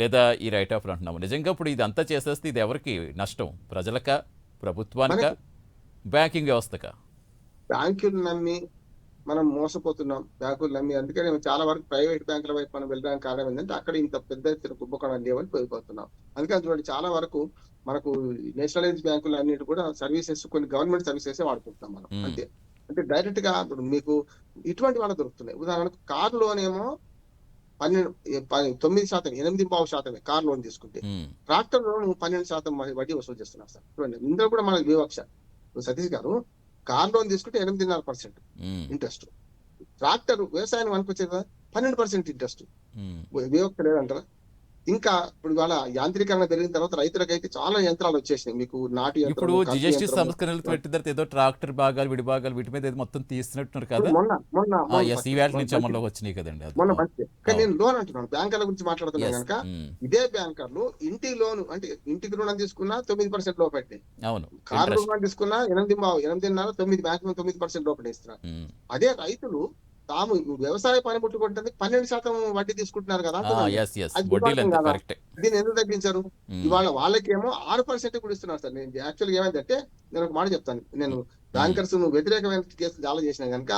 లేదా ఈ రైట్ ఆఫ్లు అంటున్నాము. నిజంగా ఇప్పుడు ఇదంతా చేసేస్తే ఇది ఎవరికి నష్టం? ప్రజలకా, ప్రభుత్వానికా, మనకి బ్యాంకింగ్ వ్యవస్థకా? బ్యాంకులు నమ్మి మనం మోసపోతున్నాం. బ్యాంకులు నమ్మి అందుకని చాలా వరకు ప్రైవేట్ బ్యాంకుల వైపు మనం వెళ్ళడానికి కారణం ఏంటంటే అక్కడ ఇంత పెద్ద ఎత్తున కుంభకోణాలు లేవని పోయిపోతున్నాం. అందుకని చూడండి చాలా వరకు మనకు నేషనలైజ్ బ్యాంకులు అన్నిటి కూడా సర్వీసెస్ కొన్ని గవర్నమెంట్ సర్వీసెస్ వాడుకుంటున్నాం మనం మ్మ్. అంతే. అంటే డైరెక్ట్ గా ఇప్పుడు మీకు ఇటువంటి వాళ్ళ దొరుకుతున్నాయి. ఉదాహరణకు కార్ లోన్ ఏమో 9%, 8.5% కార్ లోన్ తీసుకుంటే, మ్మ్. ట్రాక్టర్ లోన్ 12% వడ్డీ వసూలు చేస్తున్నారు సార్. చూడండి ఇందులో కూడా మనకి వివక్ష. ఇప్పుడు సతీష్ గారు కార్ లోన్ తీసుకుంటే 8.5% మ్మ్. ఇంట్రెస్ట్, ట్రాక్టర్ వ్యవసాయానికి అనుకొచ్చేది కదా 12% ఇంట్రెస్ట్. మ్మ్. వివక్ష లేదంటారా? ఇంకా ఇప్పుడు ఇవాళ యాంత్రీకరణ పెరిగిన తర్వాత రైతులకైతే చాలా యంత్రాలు వచ్చేసినాయి. మీకు నాటు ఇప్పుడు యంత్రము, కలుపు జిఎస్టీ యంత్రము. సంస్కరణలు పెట్టిన తర్వాత ఏదో ట్రాక్టర్ భాగాలు విడి భాగాలు వీటి మీద ఏదో మొత్తం తీస్తున్నట్టున్నారు కదా. మొన్న మొన్న మొన్న ఎస్, ఈ వేళ నుంచి అమల్లోకి వచ్చినాయి కదండి. అది మొన్న మంచిది. కానీ అవును. నేను లోన్ అంటున్నాను, బ్యాంకర్ల గురించి మాట్లాడుతున్నాను ఎస్. కనుక ఇదే బ్యాంకర్లు ఇంటి లోన్ అంటే ఇంటికి రుణం తీసుకున్నా 9% లోపట్టే, అవును, కారు ఇంట్రెస్ట్. రుణం తీసుకున్నా 8.5, 9 బ్యాంకు 9% లోపల ఇస్తున్నారు. అదే రైతులు తాము వ్యవసాయ పనిముట్లు కొట్టడానికి 12% వడ్డీ తీసుకుంటున్నారు కదా అంటున్నాను. ఎస్ ఎస్, అది వడ్డీలు దుర్మార్గం ఎంత కదా. కరెక్టే. దీన్ని ఎందుకు తగ్గించారు? ఇవాళ వాళ్ళకేమో 6% కూడా ఇస్తున్నారు సార్. నేను యాక్చువల్గా ఏమైందంటే నేను ఒక మాట చెప్తాను. నేను బ్యాంకర్స్ వ్యతిరేకమైన కేసులు చాలా చేసిన కనుక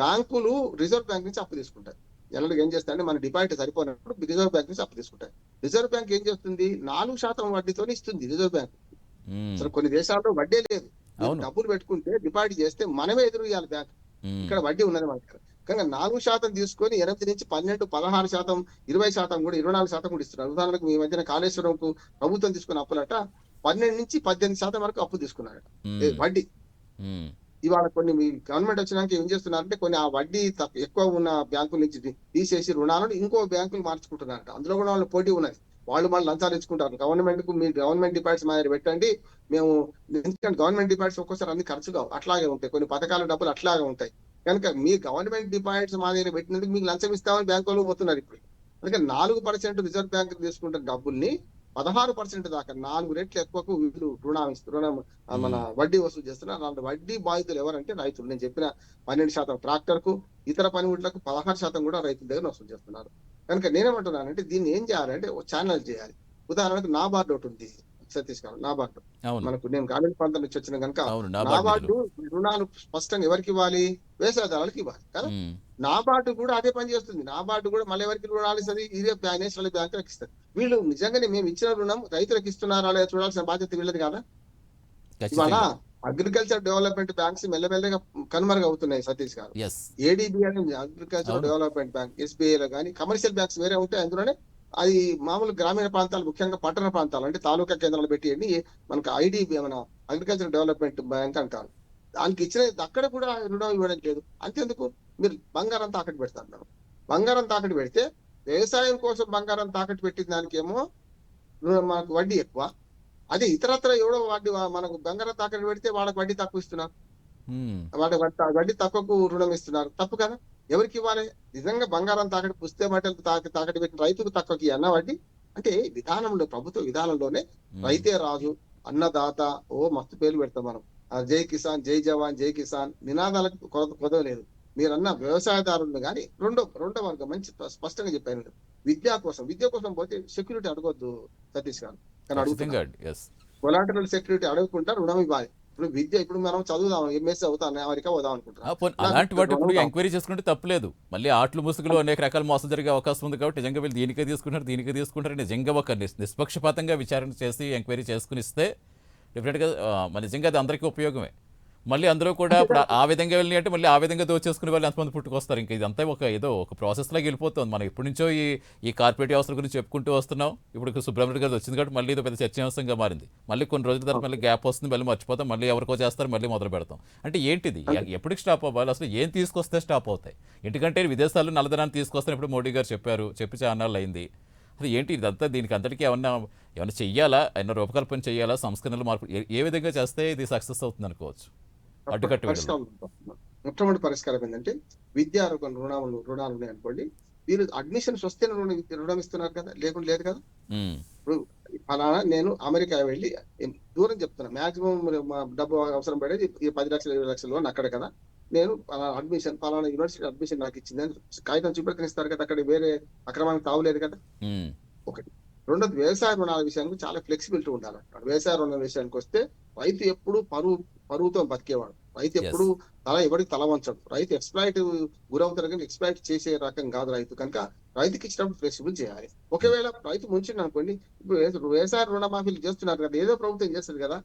బ్యాంకులు రిజర్వ్ బ్యాంక్ నుంచి అప్పు తీసుకుంటాయి. జనరల్గా ఏం చేస్తారంటే మన డిపాజిట్ సరిపోయినప్పుడు రిజర్వ్ బ్యాంక్ నుంచి అప్పు తీసుకుంటాయి. రిజర్వ్ బ్యాంక్ ఏం చేస్తుంది? 4% వడ్డీతో ఇస్తుంది రిజర్వ్ బ్యాంక్. అసలు కొన్ని దేశాల్లో వడ్డీ లేదు. మీరు అవును. డబ్బులు పెట్టుకుంటే డిపాజిట్ చేస్తే మనమే ఎదురు ఇవ్వాలి బ్యాంక్. ఇక్కడ వడ్డీ ఉన్నది మనకి. కానీ 4% తీసుకొని 8 నుంచి 12, 16%, 20% కూడా 24% కూడా ఇస్తున్నారు. ఉదాహరణకు మీ మధ్యన కాళేశ్వరంకు ప్రభుత్వం తీసుకున్న అప్పులట 12 నుంచి 18% వరకు అప్పు తీసుకున్నారట వడ్డీ. ఇవాళ కొన్ని మీ గవర్నమెంట్ వచ్చినాక ఏం చేస్తున్నారంటే కొన్ని ఆ వడ్డీ ఎక్కువ ఉన్న బ్యాంకుల నుంచి తీసేసి రుణాలను ఇంకో బ్యాంకులు మార్చుకుంటున్నారట. అందులో కూడా వాళ్ళ పోటీ ఉన్నది. వాళ్ళు లంచాలు ఇచ్చుకుంటారు. గవర్నమెంట్ కు మీరు గవర్నమెంట్ డిపాజిట్స్ మాదిరి పెట్టండి మేము, ఎందుకంటే గవర్నమెంట్ డిపాజిట్స్ ఒక్కోసారి అన్ని ఖర్చు కావు, అట్లాగే ఉంటాయి. కొన్ని పథకాల డబ్బులు అట్లాగే ఉంటాయి. కనుక మీ గవర్నమెంట్ డిపాజిట్స్ మాదిరి పెట్టినందుకు మీకు లంచం ఇస్తామని బ్యాంకు వాళ్ళు పోతున్నారు ఇప్పుడు. అందుకే 4% రిజర్వ్ బ్యాంక్ తీసుకుంటున్న డబ్బుల్ని 16% దాకా 4 రెట్లు ఎక్కువకు వీళ్ళు రుణం మన వడ్డీ వసూలు చేస్తున్నారు. అలాంటి వడ్డీ బాధితులు ఎవరంటే రైతులు. నేను చెప్పిన 12% ట్రాక్టర్ కు, ఇతర పనిముట్లకు 16% కూడా రైతుల దగ్గర వసూలు చేస్తున్నారు. కనుక నేనేమంటున్నానంటే దీన్ని ఏం చేయాలంటే ఒక ఛానల్ చేయాలి. ఉదాహరణకు నాబార్డు ఒకటి ఉంది సతీష్ గారు. నాబార్డు మనకు, నేను గ్రామీణ ప్రాంతం నుంచి వచ్చిన కనుక నాబార్డు రుణాలు స్పష్టంగా ఎవరికి ఇవ్వాలి? వ్యవసాయదారులకు ఇవ్వాలి కదా. నాబార్డు కూడా అదే పని చేస్తుంది. నాబార్డు కూడా మళ్ళీ ఎవరికి రుణాలు ఇస్తుంది? ఇదే నేషనల్ బ్యాంకులకు ఇస్తుంది. వీళ్ళు నిజంగానే మేము ఇచ్చిన రుణం రైతులకు ఇస్తున్నారా లేదా చూడాల్సిన బాధ్యత వీళ్ళది కదా. ఇవాళ అగ్రికల్చర్ డెవలప్మెంట్ బ్యాంక్స్ మెల్లమెల్లగా కనుమరుగు అవుతున్నాయి సతీష్ గారు. ఏడీబీ అని అగ్రికల్చర్ డెవలప్మెంట్ బ్యాంక్, SBI లో కానీ కమర్షియల్ బ్యాంక్స్ వేరే ఉంటాయి. అందులోనే అది మామూలు గ్రామీణ ప్రాంతాలు, ముఖ్యంగా పట్టణ ప్రాంతాలు అంటే తాలూకా కేంద్రాలు పెట్టి మనకు IDB మన అగ్రికల్చర్ డెవలప్మెంట్ బ్యాంక్ అంటారు. దానికి ఇచ్చిన అక్కడ కూడా రుణం ఇవ్వడం లేదు. అంతేందుకు మీరు బంగారం తాకట్టు పెడతారు. బంగారం తాకట్టు పెడితే వ్యవసాయం కోసం బంగారం తాకట్టు పెట్టిన దానికేమో మనకు వడ్డీ ఎక్కువ. అదే ఇతరత్ర ఎవడో వడ్డీ మనకు బంగారం తాకట్టు పెడితే వాళ్ళకి వడ్డీ తక్కువ ఇస్తున్నారు. వాళ్ళకి వడ్డీ తక్కువకు రుణం ఇస్తున్నారు. తప్పు కదా. ఎవరికి ఇవ్వాలి? నిజంగా బంగారం తాకట్టు, పుస్తే బట్టలు తాకట్టు పెట్టిన రైతుకు తక్కువకి అన్న వడ్డీ అంటే విధానంలో, ప్రభుత్వ విధానంలోనే రైతే రాజు, అన్నదాత, మస్తు పేర్లు పెడతాం మనం. జై కిసాన్, జై జవాన్, జై కిసాన్ నినాదాలకు కొదవలేదు. మీరన్న వ్యవసాయదారులను కానీ రెండో వర్గం మంచి స్పష్టంగా చెప్పాను. విద్య కోసం పోతే సెక్యూరిటీ అడగొద్దు సతీష్ గారు. కానీ అడుగుతున్నారు కొలాటరల్ సెక్యూరిటీ అడగకుండా రుణం ఇవ్వాలి. ఇప్పుడు విద్య, ఇప్పుడు మనం చదువుదాం, MSc అవుతాం, అమెరికా పోదాం అనుకుంటున్నాం. అలాంటి వాటి ఇప్పుడు ఎంక్వైరీ చేసుకుంటే తప్పలేదు. మళ్ళీ ఆటలు ముసుగులు అనేక రకాల మోసం జరిగే అవకాశం ఉంది. కాబట్టి నిజంగా వీళ్ళు దీనికే తీసుకుంటారు నిజంగా ఒక నిష్పక్షపాతంగా విచారణ చేసి ఎంక్వైరీ చేసుకుని ఇస్తే డెఫినెట్గా నిజంగా అది అందరికీ ఉపయోగమే. మళ్ళీ అందరూ కూడా ఇప్పుడు ఆ విధంగా వెళ్ళి అంటే మళ్ళీ ఆ విధంగా దోచేసుకునే వాళ్ళు ఎంతమంది పుట్టుకొస్తారు. ఇంకా ఇదంతా ఏదో ఒక ప్రాసెస్ లాగా వెళ్ళిపోతుంది. మనం ఎప్పటి నుంచో ఈ కార్పొరేట్ వ్యవస్థల గురించి చెప్పుకుంటూ వస్తున్నాం. ఇప్పుడు సుబ్రహ్మణ్యం గారు వచ్చింది కాబట్టి మళ్ళీ ఇదో పెద్ద చర్చాంశంగా మారింది. మళ్ళీ కొన్ని రోజుల తర్వాత మళ్ళీ గ్యాప్ వస్తుంది, మళ్ళీ మర్చిపోతాం, మళ్ళీ ఎవరికో చేస్తారు, మళ్ళీ మొదలు పెడతాం. అంటే ఏంటిది? ఎప్పటికి స్టాప్ అవ్వాలి? అసలు ఏం తీసుకొస్తే స్టాప్ అవుతాయి? ఎందుకంటే విదేశాల్లో నల్లధనాన్ని తీసుకొస్తాను ఇప్పుడు మోడీ గారు చెప్పి చాలా అయింది. అసలు ఏంటి ఇదంతా? దీనికి అంతటికీ ఏమన్నా చెయ్యాలా? ఏమన్నా రూపకల్పన చేయాలా? సంస్కరణలు మార్పు ఏ విధంగా చేస్తే ఇది సక్సెస్ అవుతుంది అనుకోవచ్చు? అడ్డుకట్టు మొట్టమొదటి పరిష్కారం ఏంటంటే విద్యా రుణాలు ఉన్నాయి అనుకోండి, వీరు అడ్మిషన్స్ వస్తే రుణం ఇస్తున్నారు కదా, లేకుండా లేదు కదా. ఉమ్, ఇప్పుడు ఫలానా నేను అమెరికా వెళ్ళి దూరం చెప్తున్నా, మాక్సిమం డబ్బు అవసరం పడేది ఈ 10 లక్షలు 20 లక్షల లోన్ అక్కడ కదా, నేను ఫలానా యూనివర్సిటీ అడ్మిషన్ నాకు ఇచ్చిందని కాగితం చూపెట్టుకుని ఇస్తారు కదా, అక్కడ వేరే అక్రమానికి తావులేదు కదా. ఉమ్, ఒకటి. రెండోది, వ్యవసాయ రుణాల విషయానికి చాలా ఫ్లెక్సిబిలిటీ ఉండాలంటాడు. వ్యవసాయ రుణాల విషయానికి వస్తే రైతు ఎప్పుడు పరువుతో బతికేవాడు. రైతు ఎప్పుడు ఎవరికి తల వంచడు. రైతు ఎక్స్ప్లాయిట్ గురవుతారు, కానీ ఎక్స్ప్లాయిట్ చేసే రకం కాదు రైతు. కనుక రైతుకి ఇచ్చినప్పుడు ఫ్లెక్సిబుల్ చేయాలి. ఒకవేళ రైతు ముంచింది అనుకోండి, ఇప్పుడు వ్యవసాయ రుణమాఫీలు చేస్తున్నారు కదా, ఏదో ప్రభుత్వం చేస్తుంది కదా.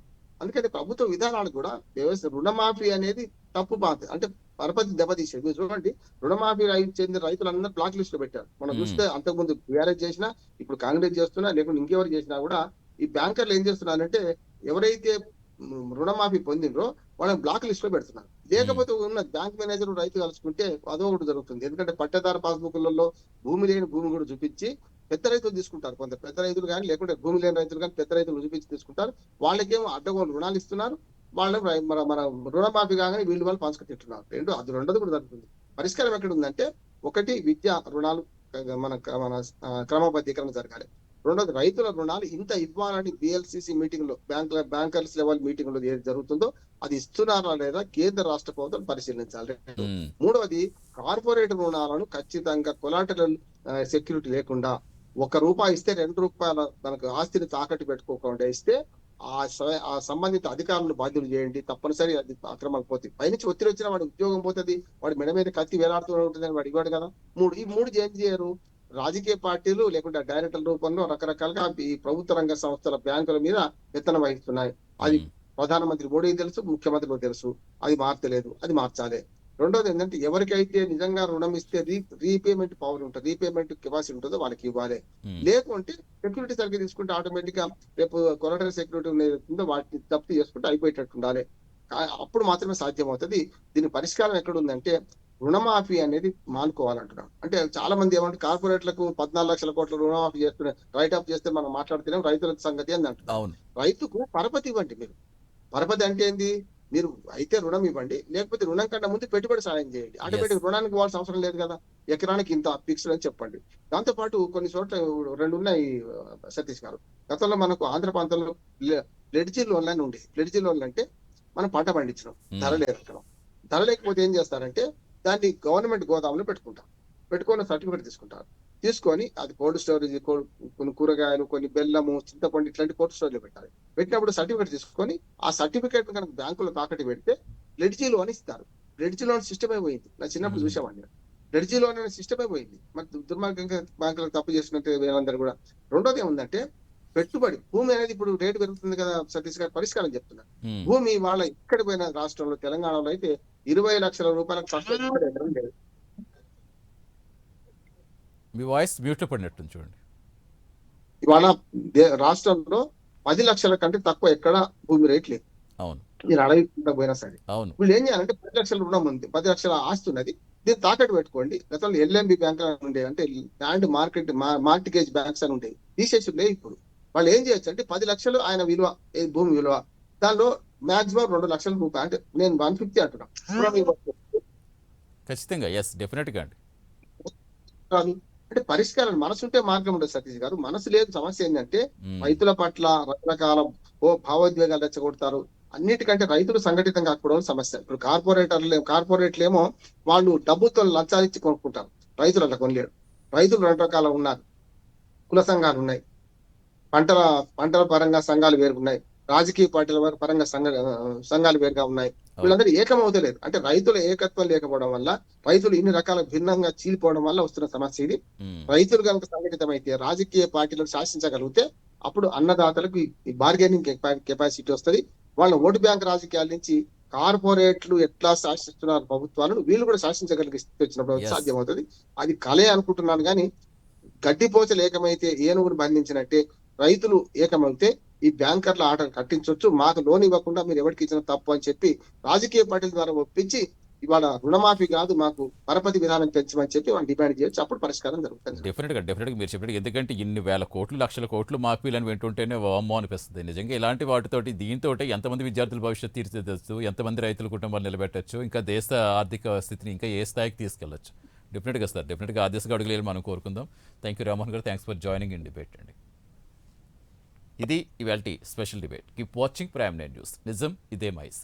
అందుకని ప్రభుత్వ విధానాలు కూడా వ్యవసాయ రుణమాఫీ అనేది తప్పు బాధ, అంటే పరపతి దెబ్బతీసేది. మీరు చూడండి, రుణమాఫీ చెందిన రైతులందరూ బ్లాక్ లిస్ట్ లో పెట్టారు. మనం చూస్తే అంతకుముందు బీఆర్ఎస్ చేసినా, ఇప్పుడు కాంగ్రెస్ చేస్తున్నా, లేకుంటే ఇంకెవరు చేసినా కూడా ఈ బ్యాంకర్లు ఏం చేస్తున్నారంటే ఎవరైతే రుణమాఫీ పొందినరో వాళ్ళని బ్లాక్ లిస్ట్ లో పెడుతున్నారు. లేకపోతే ఉన్న బ్యాంక్ మేనేజర్ రైతు కలుసుకుంటే అదో ఒకటి జరుగుతుంది. ఎందుకంటే పట్టేదారు పాస్బుక్లలో భూమి లేని భూమి కూడా చూపించి పెద్ద రైతులు తీసుకుంటారు. కొంత పెద్ద రైతులు కానీ, లేకుంటే భూమి లేని రైతులు కానీ పెద్ద రైతులు చూపించి తీసుకుంటారు. వాళ్ళకేమో అడ్డగోలు రుణాలు ఇస్తున్నారు. వాళ్ళని మన రుణమాఫీ కాగానే వీళ్ళు వాళ్ళు పంచుకు తింటున్నారు. రెండోది కూడా జరుగుతుంది. పరిష్కారం ఎక్కడ ఉందంటే, ఒకటి విద్యా రుణాలు మన క్రమబద్ధీకరణ జరగాలి. రెండోది, రైతుల రుణాలు ఇంత ఇవ్వాలని బిఎల్సిసి మీటింగ్ లో, బ్యాంకర్స్ లెవెల్ మీటింగ్ లో ఏది జరుగుతుందో అది ఇస్తున్నారా లేదా కేంద్ర రాష్ట్ర ప్రభుత్వం పరిశీలించాలి. మూడవది, కార్పొరేట్ రుణాలను ఖచ్చితంగా కొలాటరల్ సెక్యూరిటీ లేకుండా ₹1 ఇస్తే ₹2 మనకు ఆస్తిని తాకట్టు పెట్టుకోకుండా ఇస్తే ఆ సంబంధిత అధికారులను బాధ్యులు చేయండి. తప్పనిసరి అది అక్రమాలు పోతాయి. పైనుంచి ఒత్తిడి వచ్చినా వాడి ఉద్యోగం పోతుంది, వాడి మెడ మీద కత్తి వేలాడుతూ ఉంటుందని వాడు ఇవ్వడు కదా. ఈ మూడు ఏం చేయరు రాజకీయ పార్టీలు, లేకుంటే డైరెక్టర్ల రూపంలో రకరకాలుగా ఈ ప్రభుత్వ రంగ సంస్థల బ్యాంకుల మీద పెత్తనం వహిస్తున్నాయి. అది ప్రధానమంత్రి మోడీకి తెలుసు, ముఖ్యమంత్రికి తెలుసు. అది మార్చలేదు, అది మార్చాలి. రెండోది ఏంటంటే, ఎవరికైతే నిజంగా రుణం ఇస్తే రీపేమెంట్ పవర్ ఉంటుంది, రీపేమెంట్ కెపాసిటీ ఉంటుందో వాళ్ళకి ఇవ్వాలి. లేకుంటే సెక్యూరిటీ సరిగ్గా తీసుకుంటే ఆటోమేటిక్ గా రేపు కొలాటరల్ సెక్యూరిటీ ఉందో వాటిని తప్పు చేసుకుంటే అయిపోయేటట్టు ఉండాలి. అప్పుడు మాత్రమే సాధ్యం అవుతుంది. దీని పరిష్కారం ఎక్కడ ఉందంటే, రుణమాఫీ అనేది మానుకోవాలంటున్నాం. అంటే చాలా మంది ఏమంటే, కార్పొరేట్లకు 14 లక్షల కోట్ల రుణమాఫీ చేస్తున్నారు, రైట్ ఆఫ్ చేస్తే మనం మాట్లాడుతున్నాం రైతుల సంగతి అని అంటున్నాం. రైతుకు పరపతి ఇవ్వండి. మీరు పరపతి అంటే ఏంది? మీరు అయితే రుణం ఇవ్వండి, లేకపోతే రుణం కన్నా ముందు పెట్టుబడి సాయం చేయండి. ఆటోమేటిక్ రుణానికి ఇవ్వాల్సిన అవసరం లేదు కదా. ఎకరానికి ఇంత ఫిక్స్డ్ అని చెప్పండి. దాంతో పాటు కొన్ని చోట్ల 2 ఉన్నాయి సతీష్ గారు. గతంలో మనకు ఆంధ్ర ప్రాంతంలో ప్లెడ్జీ లోన్లు అని ఉండేది. ప్లెడ్జీ లోన్లు అంటే మనం పంట పండించడం, ధర లేదు. ధర లేకపోతే ఏం చేస్తారంటే, దాన్ని గవర్నమెంట్ గోదాములో పెట్టుకొని సర్టిఫికేట్ తీసుకొని అది కోల్డ్ స్టోరేజ్, కొన్ని కూరగాయలు, కొన్ని బెల్లము, చింతపండు ఇట్లాంటి కోల్డ్ స్టోరేజ్ పెట్టాలి. పెట్టినప్పుడు సర్టిఫికేట్ తీసుకొని ఆ సర్టిఫికేట్ కనుక బ్యాంకులో తాకట్టు పెడితే ప్లెడ్జీ లోన్ ఇస్తారు. ప్లెడ్జీ లోన్ సిస్టమ్ అయిపోయింది. నా చిన్నప్పుడు చూసామండి, ప్లెడ్జీ లోన్ అనే సిస్టమ్ అయిపోయింది. మరి దుర్మార్గంగా బ్యాంకులకు తప్పు చేసినట్టు వీళ్ళందరూ కూడా. రెండోది ఏముందంటే, పెట్టుబడి భూమి అనేది ఇప్పుడు రేటు పెరుగుతుంది కదా సతీష్ గారు, పరిష్కారం చెప్తున్నారు. భూమి వాళ్ళ ఇక్కడ పోయిన రాష్ట్రంలో, తెలంగాణలో అయితే 20 లక్షల రూపాయలకు తక్కువ. మీ వాయిస్ మ్యూట్ పడినట్టుంది చూడండి. ఇవాళ రాష్ట్రంలో 10 లక్షల కంటే తక్కువ ఎక్కడ భూమి రేట్ లేదు. అవును, మీరు అడవి పోయినా సరే. అవును, వీళ్ళు ఏం చేయాలంటే 10 లక్షల రుణం ఉంది, 10 లక్షల ఆస్తి ఉన్నది, దీన్ని తాకట్టు పెట్టుకోండి. గతంలో ఎల్ఎంబి బ్యాంక్ అని ఉండేవి, అంటే ల్యాండ్ మార్టిగేజ్ బ్యాంక్స్ అని ఉండేవి, తీసేసి ఉన్నాయి. ఇప్పుడు వాళ్ళు ఏం చేయొచ్చు అంటే, 10 లక్షలు ఆయన విలువ, భూమి విలువ, దానిలో మాక్సిమం 2 లక్షల రూపాయలు, అంటే నేను 150 అంటున్నా. ఖచ్చితంగా ఎస్ డెఫినెట్ గా అండి. అంటే పరిష్కారం మనసుంటే మార్గం ఉండదు సతీష్ గారు. మనసు లేదు. సమస్య ఏంటంటే, రైతుల పట్ల రకరకాల భావోద్వేగాలు రెచ్చగొడతారు. అన్నిటికంటే రైతులు సంఘటితంగా కాకపోవడం సమస్య. ఇప్పుడు కార్పొరేట్లు ఏమో వాళ్ళు డబ్బుతో లంచాలు ఇచ్చి కొనుక్కుంటారు, రైతులు అట్లా కొనలేరు. రైతులు 2 రకాలు ఉన్నారు. కుల సంఘాలు ఉన్నాయి, పంటల పరంగా సంఘాలు వేరు ఉన్నాయి, రాజకీయ పార్టీల పరంగా సంఘాలు వేరుగా ఉన్నాయి. వీళ్ళందరూ ఏకమవుతలేదు. అంటే రైతుల ఏకత్వం లేకపోవడం వల్ల, రైతులు ఇన్ని రకాల భిన్నంగా చీలిపోవడం వల్ల వస్తున్న సమస్య ఇది. రైతులు కనుక సంఘటితమైతే, రాజకీయ పార్టీలను శాసించగలిగితే, అప్పుడు అన్నదాతలకు ఈ బార్గెనింగ్ కెపాసిటీ వస్తుంది. వాళ్ళ ఓటు బ్యాంక్ రాజకీయాల నుంచి కార్పొరేట్లు ఎట్లా శాసిస్తున్నారు ప్రభుత్వాలను, వీళ్ళు కూడా శాసించగలిగే స్థితి వచ్చినప్పుడు సాధ్యమవుతుంది. అది కలే అనుకుంటున్నాను, కానీ గడ్డిపోచలు ఏకమైతే ఏనుగును బంధించినట్టే రైతులు ఏకమైతే ఈ బ్యాంకర్ల ఆటను కట్టించవచ్చు. మాకు లోన్ ఇవ్వకుండా మీరు ఎవరికి ఇచ్చిన తప్పు అని చెప్పి రాజకీయ పార్టీల ద్వారా ఒప్పించి ఇవాళ రుణమాఫీ కాదు, మాకు పరపతి విధానం పెంచమని చెప్పి వాళ్ళు డిమాండ్ చేయొచ్చు, అప్పుడు పరిష్కారం జరుగుతుంది. డెఫినెట్గా మీరు చెప్పినట్టు, ఎందుకంటే ఇన్ని వేల కోట్లు లక్షల కోట్లు మాఫీలను వింటుంటేనే వామ్మో అనిపిస్తుంది. నిజంగా ఇలాంటి వాటితోటి దీంతో ఎంతమంది విద్యార్థుల భవిష్యత్తు తీర్చిదిద్దచ్చు, ఎంతమంది రైతుల కుటుంబాలు నిలబెట్టచ్చు, ఇంకా దేశ ఆర్థిక స్థితిని ఇంకా ఏ స్థాయికి తీసుకెళ్లొచ్చు. డెఫినెట్గా సార్, డెఫినెట్గా ఆ దిశగా అడుగులేని మనం కోరుకుందాం. Thank you Rammohan garu, thanks for joining in debate అండి. ఇది ఇవాల్టి special debate. Keep watching Prime nine news. నిజం ఇదే మైస్.